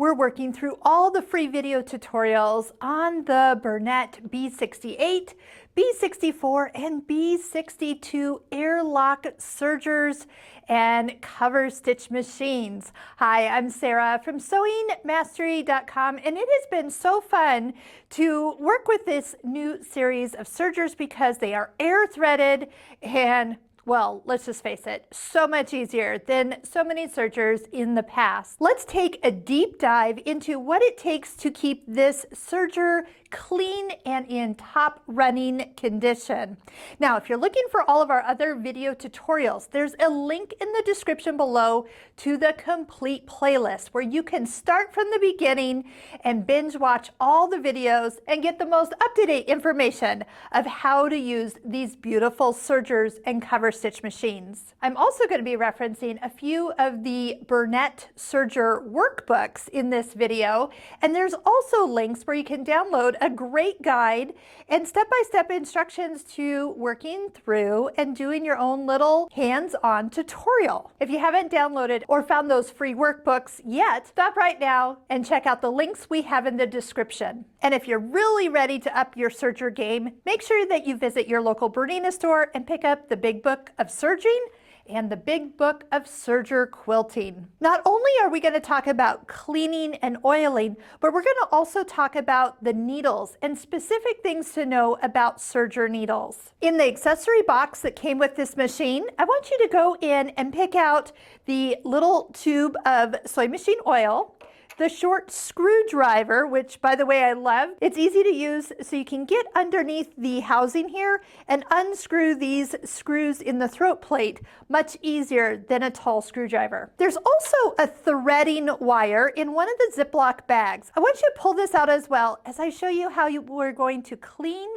We're working through all the free video tutorials on the bernette b68, b64, and b62 airlock sergers and cover stitch machines. Hi, I'm Sarah from sewingmastery.com, and it has been so fun to work with this new series of sergers because they are air threaded and, well, let's just face it, so much easier than so many sergers in the past. Let's take a deep dive into what it takes to keep this serger clean and in top running condition. Now, if you're looking for all of our other video tutorials, there's a link in the description below to the complete playlist where you can start from the beginning and binge watch all the videos and get the most up-to-date information of how to use these beautiful sergers and cover stitch machines. I'm also going to be referencing a few of the bernette serger workbooks in this video, and there's also links where you can download a great guide and step-by-step instructions to working through and doing your own little hands-on tutorial. If you haven't downloaded or found those free workbooks yet, stop right now and check out the links we have in the description. And if you're really ready to up your serger game, make sure that you visit your local Bernina store and pick up the Big Book of Serging and the Big Book of Serger Quilting. Not only are we going to talk about cleaning and oiling, but we're going to also talk about the needles and specific things to know about serger needles. In the accessory box that came with this machine, I want you to go in and pick out the little tube of soy machine oil, the short screwdriver, which by the way I love. It's easy to use, so you can get underneath the housing here and unscrew these screws in the throat plate much easier than a tall screwdriver. There's also a threading wire in one of the Ziploc bags. I want you to pull this out as well as I show you how we're going to clean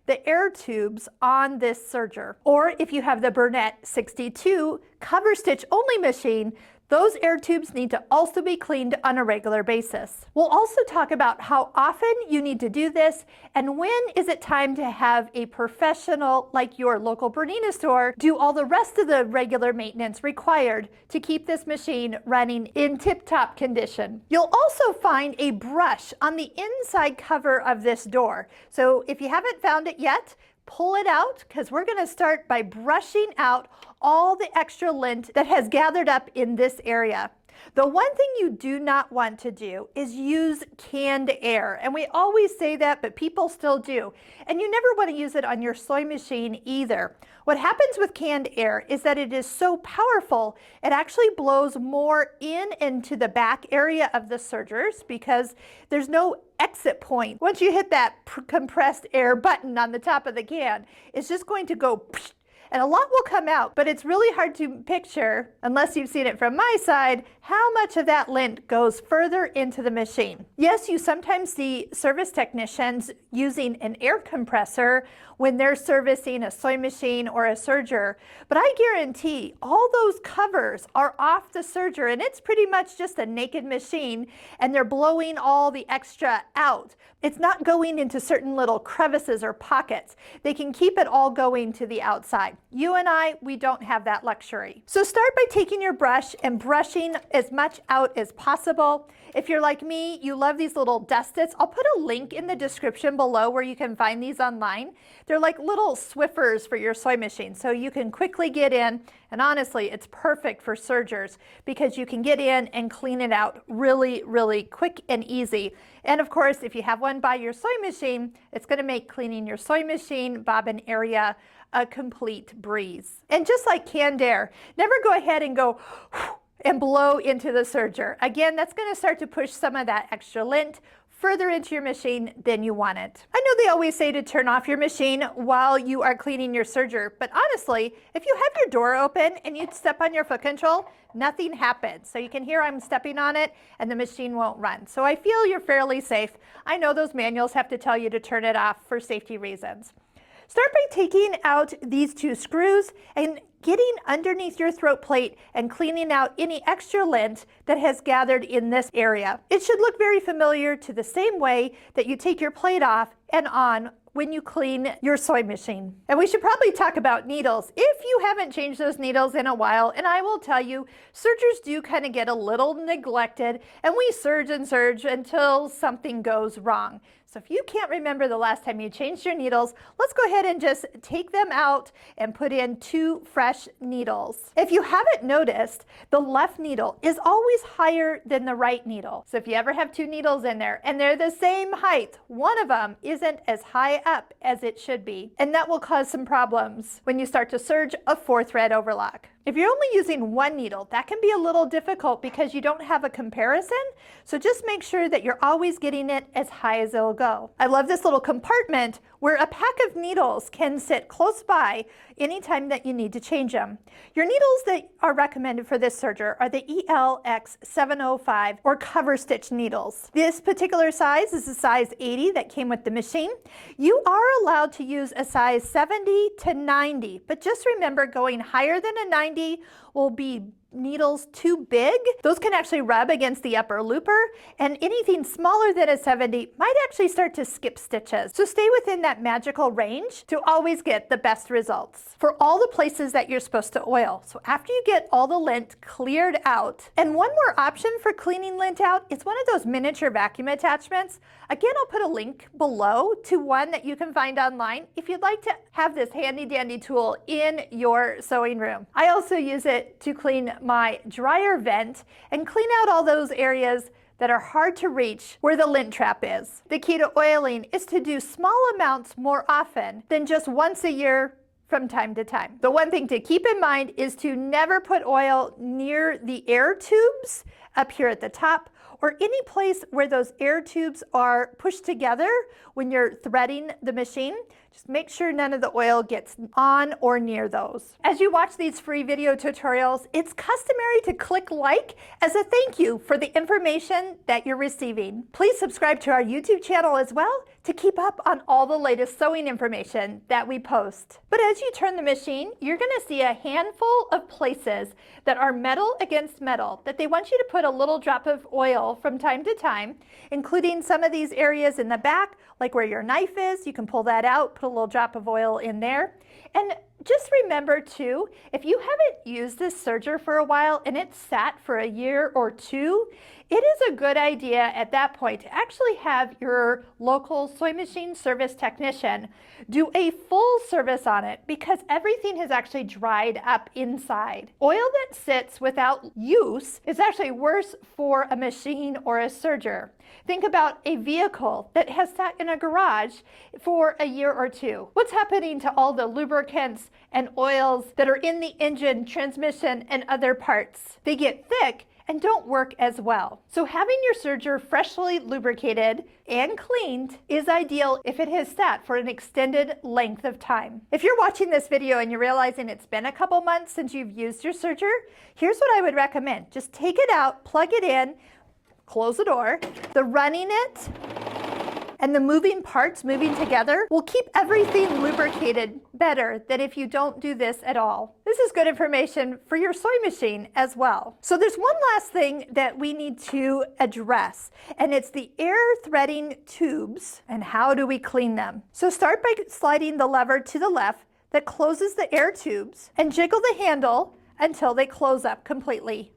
the air tubes on this serger. Or if you have the bernette 62 cover stitch only machine, those air tubes need to also be cleaned on a regular basis. We'll also talk about how often you need to do this and when is it time to have a professional like your local Bernina store do all the rest of the regular maintenance required to keep this machine running in tip-top condition. You'll also find a brush on the inside cover of this door. So if you haven't found it yet, pull it out because we're going to start by brushing out all the extra lint that has gathered up in this area. The one thing you do not want to do is use canned air, and we always say that, but people still do. And you never want to use it on your sewing machine either. What happens with canned air is that it is so powerful, it actually blows more into the back area of the sergers because there's no exit point. Once you hit that compressed air button on the top of the can, it's just going to go psh, and a lot will come out, but it's really hard to picture, unless you've seen it from my side, how much of that lint goes further into the machine. Yes, you sometimes see service technicians using an air compressor when they're servicing a sewing machine or a serger, but I guarantee all those covers are off the serger and it's pretty much just a naked machine and they're blowing all the extra out. It's not going into certain little crevices or pockets. They can keep it all going to the outside. You and I, we don't have that luxury. So start by taking your brush and brushing as much out as possible. If you're like me, you love these little dust-its. I'll put a link in the description below where you can find these online. They're like little Swiffers for your sewing machine, so you can quickly get in, and honestly, it's perfect for sergers because you can get in and clean it out really, really quick and easy. And of course, if you have one by your sewing machine, it's going to make cleaning your sewing machine bobbin area a complete breeze. And just like canned air, never go ahead and go and blow into the serger. Again, that's going to start to push some of that extra lint further into your machine than you want it. I know they always say to turn off your machine while you are cleaning your serger, but honestly, if you have your door open and you step on your foot control, nothing happens. So you can hear I'm stepping on it and the machine won't run. So I feel you're fairly safe. I know those manuals have to tell you to turn it off for safety reasons. Start by taking out these two screws and getting underneath your throat plate and cleaning out any extra lint that has gathered in this area. It should look very familiar to the same way that you take your plate off and on when you clean your sewing machine. And we should probably talk about needles if you haven't changed those needles in a while. And I will tell you, sergers do kind of get a little neglected, and we serge and serge until something goes wrong. So if you can't remember the last time you changed your needles, let's go ahead and just take them out and put in 2 fresh needles. If you haven't noticed, the left needle is always higher than the right needle. So if you ever have 2 needles in there and they're the same height, one of them isn't as high up as it should be. And that will cause some problems when you start to serge a 4-thread overlock. If you're only using 1 needle, that can be a little difficult because you don't have a comparison. So just make sure that you're always getting it as high as it'll go. I love this little compartment where a pack of needles can sit close by anytime that you need to change them. Your needles that are recommended for this serger are the ELX705 or cover stitch needles. This particular size is a size 80 that came with the machine. You are allowed to use a size 70 to 90, but just remember, going higher than a 90 will be needles too big. Those can actually rub against the upper looper, and anything smaller than a 70 might actually start to skip stitches. So stay within that magical range to always get the best results for all the places that you're supposed to oil. So after you get all the lint cleared out, and one more option for cleaning lint out is one of those miniature vacuum attachments. Again, I'll put a link below to one that you can find online if you'd like to have this handy dandy tool in your sewing room. I also use it to clean my dryer vent and clean out all those areas that are hard to reach where the lint trap is. The key to oiling is to do small amounts more often than just once a year from time to time. The one thing to keep in mind is to never put oil near the air tubes up here at the top, or any place where those air tubes are pushed together when you're threading the machine. Just make sure none of the oil gets on or near those. As you watch these free video tutorials, it's customary to click like as a thank you for the information that you're receiving. Please subscribe to our YouTube channel as well to keep up on all the latest sewing information that we post. But as you turn the machine, you're going to see a handful of places that are metal against metal that they want you to put a little drop of oil from time to time, including some of these areas in the back, like where your knife is. You can pull that out, put a little drop of oil in there. And just remember too, if you haven't used this serger for a while and it's sat for a year or 2, it is a good idea at that point to actually have your local sewing machine service technician do a full service on it, because everything has actually dried up inside. Oil that sits without use is actually worse for a machine or a serger. Think about a vehicle that has sat in a garage for a year or 2. What's happening to all the lubricants and oils that are in the engine, transmission, and other parts? They get thick and don't work as well. So having your serger freshly lubricated and cleaned is ideal if it has sat for an extended length of time. If you're watching this video and you're realizing it's been a couple months since you've used your serger, here's what I would recommend. Just take it out, plug it in, close the door. The running it and the moving parts moving together will keep everything lubricated better than if you don't do this at all. This is good information for your sewing machine as well. So there's one last thing that we need to address, and it's the air threading tubes and how do we clean them. So start by sliding the lever to the left that closes the air tubes and jiggle the handle until they close up completely.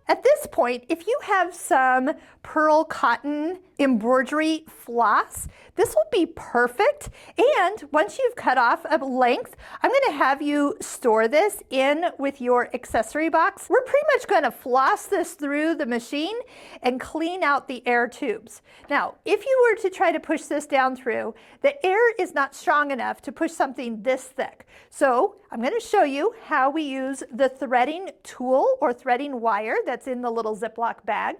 At this point, if you have some pearl cotton embroidery floss, this will be perfect. And once you've cut off a length, I'm going to have you store this in with your accessory box. We're pretty much going to floss this through the machine and clean out the air tubes. Now, if you were to try to push this down through, the air is not strong enough to push something this thick. So I'm going to show you how we use the threading tool or threading wire that's in the little Ziploc bag.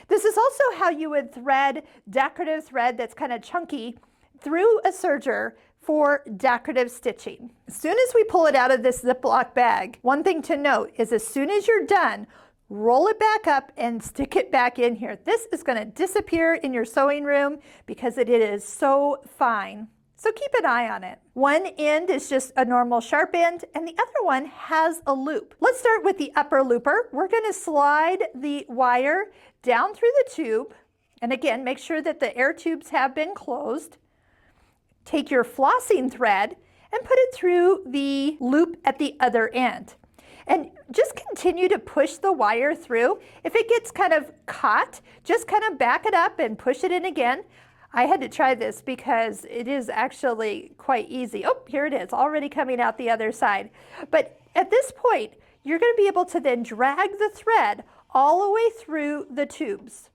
This is also how you would thread decorative thread that's kind of chunky through a serger for decorative stitching. As soon as we pull it out of this Ziploc bag, one thing to note is as soon as you're done, roll it back up and stick it back in here. This is going to disappear in your sewing room because it is so fine. So keep an eye on it. One end is just a normal sharp end and the other one has a loop. Let's start with the upper looper. We're going to slide the wire down through the tube And again, make sure that the air tubes have been closed. Take your flossing thread and put it through the loop at the other end. And just continue to push the wire through. If it gets kind of caught, just kind of back it up and push it in again. I had to try this because it is actually quite easy. Oh, here it is, already coming out the other side. But at this point, you're going to be able to then drag the thread all the way through the tubes.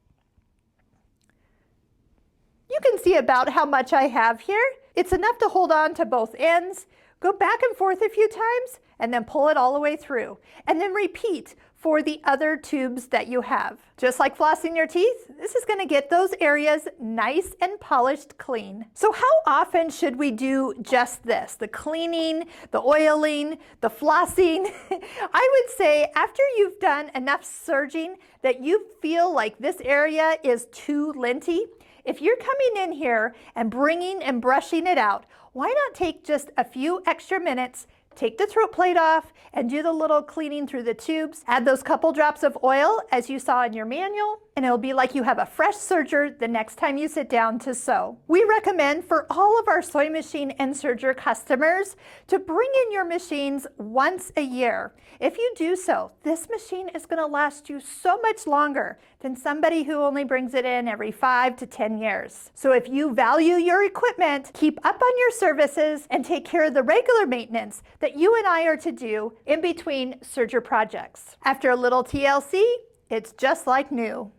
You can see about how much I have here. It's enough to hold on to both ends. Go back and forth a few times and then pull it all the way through. And then repeat for the other tubes that you have. Just like flossing your teeth, this is going to get those areas nice and polished clean. So how often should we do just this? The cleaning, the oiling, the flossing? I would say after you've done enough serging that you feel like this area is too linty, if you're coming in here and bringing and brushing it out, why not take just a few extra minutes, take the throat plate off, and do the little cleaning through the tubes. Add those couple drops of oil as you saw in your manual, and it'll be like you have a fresh serger the next time you sit down to sew. We recommend for all of our sewing machine and serger customers to bring in your machines once a year. If you do so, this machine is going to last you so much longer than somebody who only brings it in every 5 to 10 years. So if you value your equipment, keep up on your services and take care of the regular maintenance that you and I are to do in between serger projects. After a little TLC, it's just like new.